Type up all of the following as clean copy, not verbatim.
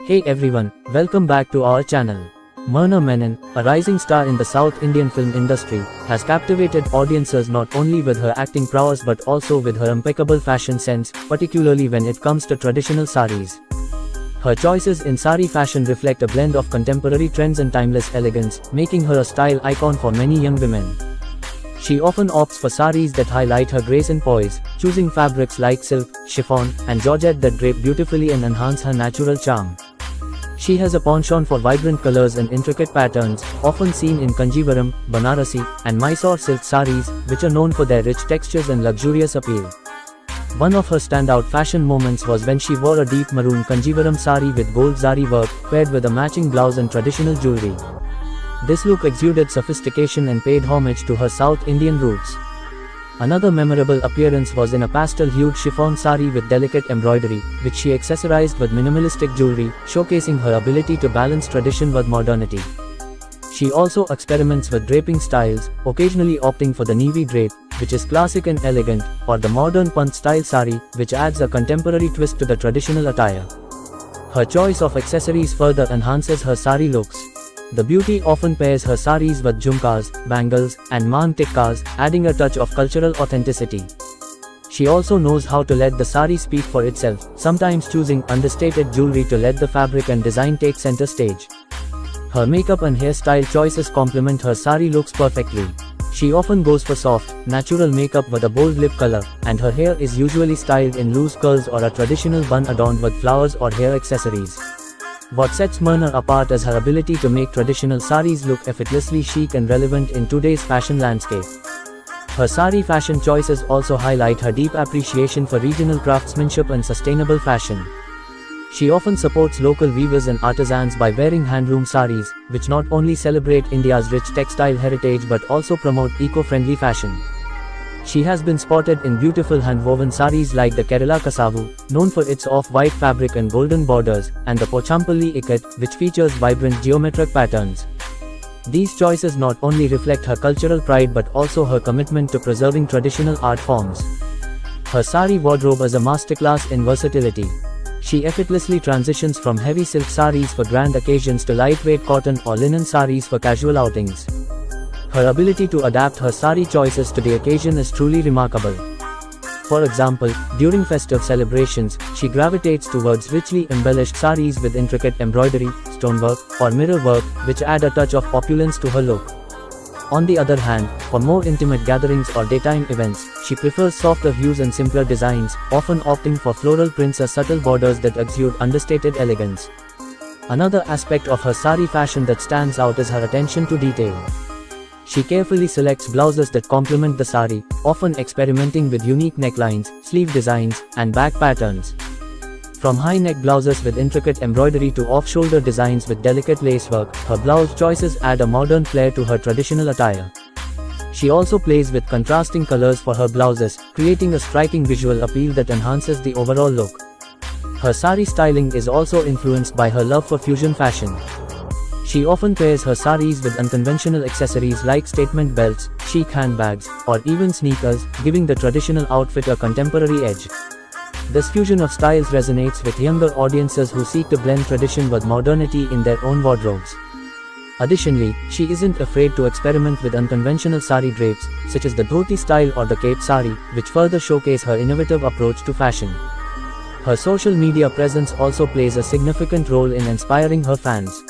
Hey everyone, welcome back to our channel. Myrna Menon, a rising star in the South Indian film industry, has captivated audiences not only with her acting prowess but also with her impeccable fashion sense, particularly when it comes to traditional saris. Her choices in sari fashion reflect a blend of contemporary trends and timeless elegance, making her a style icon for many young women. She often opts for saris that highlight her grace and poise, choosing fabrics like silk, chiffon, and georgette that drape beautifully and enhance her natural charm. She has a penchant for vibrant colors and intricate patterns, often seen in Kanjivaram, Banarasi, and Mysore silk saris, which are known for their rich textures and luxurious appeal. One of her standout fashion moments was when she wore a deep maroon Kanjivaram sari with gold zari work, paired with a matching blouse and traditional jewelry. This look exuded sophistication and paid homage to her South Indian roots. Another memorable appearance was in a pastel-hued chiffon sari with delicate embroidery, which she accessorized with minimalistic jewelry, showcasing her ability to balance tradition with modernity. She also experiments with draping styles, occasionally opting for the navy drape, which is classic and elegant, or the modern pant-style sari, which adds a contemporary twist to the traditional attire. Her choice of accessories further enhances her sari looks. The beauty often pairs her saris with jhumkas, bangles, and maan tikkas, adding a touch of cultural authenticity. She also knows how to let the sari speak for itself, sometimes choosing understated jewelry to let the fabric and design take center stage. Her makeup and hairstyle choices complement her sari looks perfectly. She often goes for soft, natural makeup with a bold lip color, and her hair is usually styled in loose curls or a traditional bun adorned with flowers or hair accessories. What sets Myrna apart is her ability to make traditional saris look effortlessly chic and relevant in today's fashion landscape. Her sari fashion choices also highlight her deep appreciation for regional craftsmanship and sustainable fashion. She often supports local weavers and artisans by wearing handloom saris, which not only celebrate India's rich textile heritage but also promote eco-friendly fashion. She has been spotted in beautiful handwoven saris like the Kerala Kasavu, known for its off-white fabric and golden borders, and the Pochampalli Ikat, which features vibrant geometric patterns. These choices not only reflect her cultural pride but also her commitment to preserving traditional art forms. Her sari wardrobe is a masterclass in versatility. She effortlessly transitions from heavy silk saris for grand occasions to lightweight cotton or linen saris for casual outings. Her ability to adapt her sari choices to the occasion is truly remarkable. For example, during festive celebrations, she gravitates towards richly embellished saris with intricate embroidery, stonework, or mirror work, which add a touch of opulence to her look. On the other hand, for more intimate gatherings or daytime events, she prefers softer hues and simpler designs, often opting for floral prints or subtle borders that exude understated elegance. Another aspect of her sari fashion that stands out is her attention to detail. She carefully selects blouses that complement the sari, often experimenting with unique necklines, sleeve designs, and back patterns. From high-neck blouses with intricate embroidery to off-shoulder designs with delicate lacework, her blouse choices add a modern flair to her traditional attire. She also plays with contrasting colors for her blouses, creating a striking visual appeal that enhances the overall look. Her sari styling is also influenced by her love for fusion fashion. She often pairs her saris with unconventional accessories like statement belts, chic handbags, or even sneakers, giving the traditional outfit a contemporary edge. This fusion of styles resonates with younger audiences who seek to blend tradition with modernity in their own wardrobes. Additionally, she isn't afraid to experiment with unconventional sari drapes, such as the dhoti style or the cape sari, which further showcase her innovative approach to fashion. Her social media presence also plays a significant role in inspiring her fans.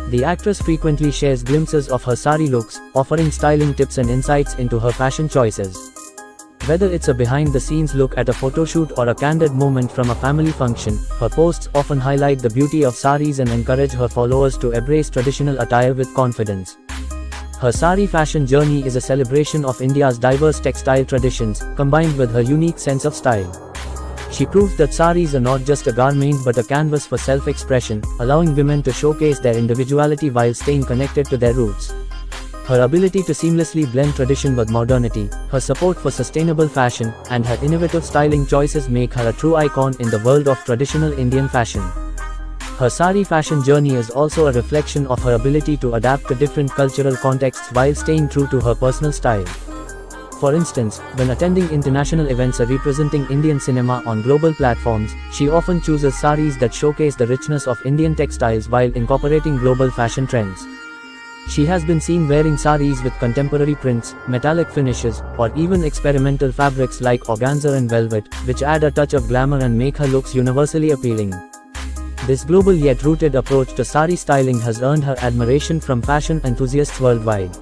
The actress frequently shares glimpses of her sari looks, offering styling tips and insights into her fashion choices. Whether it's a behind-the-scenes look at a photoshoot or a candid moment from a family function, her posts often highlight the beauty of saris and encourage her followers to embrace traditional attire with confidence. Her sari fashion journey is a celebration of India's diverse textile traditions, combined with her unique sense of style. She proves that saris are not just a garment but a canvas for self-expression, allowing women to showcase their individuality while staying connected to their roots. Her ability to seamlessly blend tradition with modernity, her support for sustainable fashion, and her innovative styling choices make her a true icon in the world of traditional Indian fashion. Her sari fashion journey is also a reflection of her ability to adapt to different cultural contexts while staying true to her personal style. For instance, when attending international events or representing Indian cinema on global platforms, she often chooses saris that showcase the richness of Indian textiles while incorporating global fashion trends. She has been seen wearing saris with contemporary prints, metallic finishes, or even experimental fabrics like organza and velvet, which add a touch of glamour and make her looks universally appealing. This global yet rooted approach to sari styling has earned her admiration from fashion enthusiasts worldwide.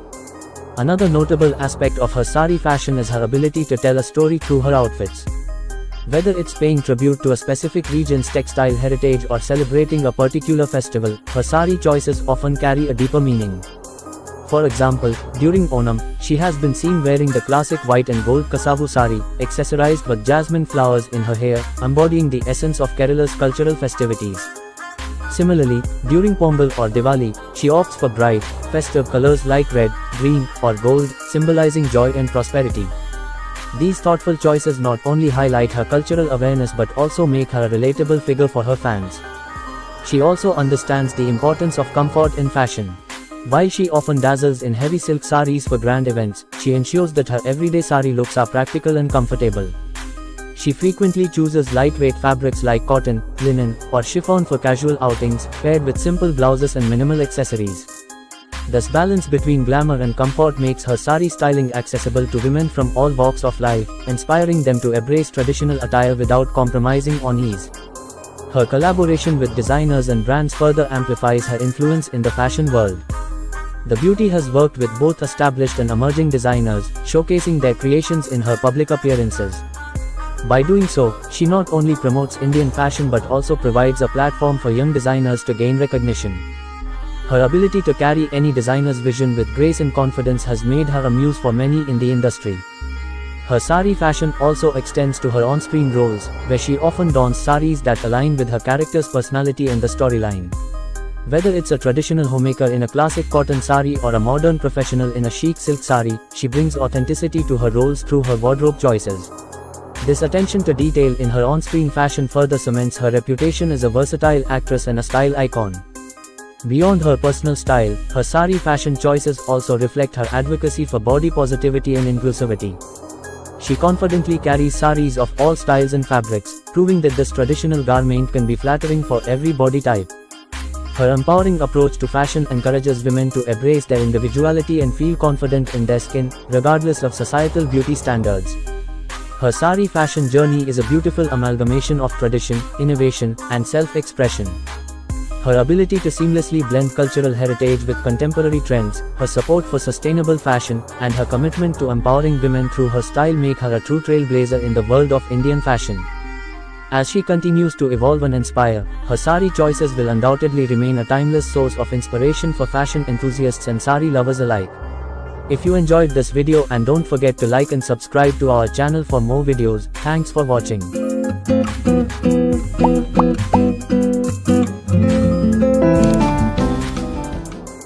Another notable aspect of her sari fashion is her ability to tell a story through her outfits. Whether it's paying tribute to a specific region's textile heritage or celebrating a particular festival, her sari choices often carry a deeper meaning. For example, during Onam, she has been seen wearing the classic white and gold Kasavu sari, accessorized with jasmine flowers in her hair, embodying the essence of Kerala's cultural festivities. Similarly, during Pongal or Diwali, she opts for bright, festive colors like red, green, or gold, symbolizing joy and prosperity. These thoughtful choices not only highlight her cultural awareness but also make her a relatable figure for her fans. She also understands the importance of comfort in fashion. While she often dazzles in heavy silk saris for grand events, she ensures that her everyday sari looks are practical and comfortable. She frequently chooses lightweight fabrics like cotton, linen, or chiffon for casual outings, paired with simple blouses and minimal accessories. This balance between glamour and comfort makes her sari styling accessible to women from all walks of life, inspiring them to embrace traditional attire without compromising on ease. Her collaboration with designers and brands further amplifies her influence in the fashion world. The beauty has worked with both established and emerging designers, showcasing their creations in her public appearances. By doing so, she not only promotes Indian fashion but also provides a platform for young designers to gain recognition. Her ability to carry any designer's vision with grace and confidence has made her a muse for many in the industry. Her sari fashion also extends to her on-screen roles, where she often dons saris that align with her character's personality and the storyline. Whether it's a traditional homemaker in a classic cotton sari or a modern professional in a chic silk sari, she brings authenticity to her roles through her wardrobe choices. This attention to detail in her on-screen fashion further cements her reputation as a versatile actress and a style icon. Beyond her personal style, her sari fashion choices also reflect her advocacy for body positivity and inclusivity. She confidently carries saris of all styles and fabrics, proving that this traditional garment can be flattering for every body type. Her empowering approach to fashion encourages women to embrace their individuality and feel confident in their skin, regardless of societal beauty standards. Her sari fashion journey is a beautiful amalgamation of tradition, innovation, and self-expression. Her ability to seamlessly blend cultural heritage with contemporary trends, her support for sustainable fashion, and her commitment to empowering women through her style make her a true trailblazer in the world of Indian fashion. As she continues to evolve and inspire, her sari choices will undoubtedly remain a timeless source of inspiration for fashion enthusiasts and sari lovers alike. If you enjoyed this video, and don't forget to like and subscribe to our channel for more videos. Thanks for watching.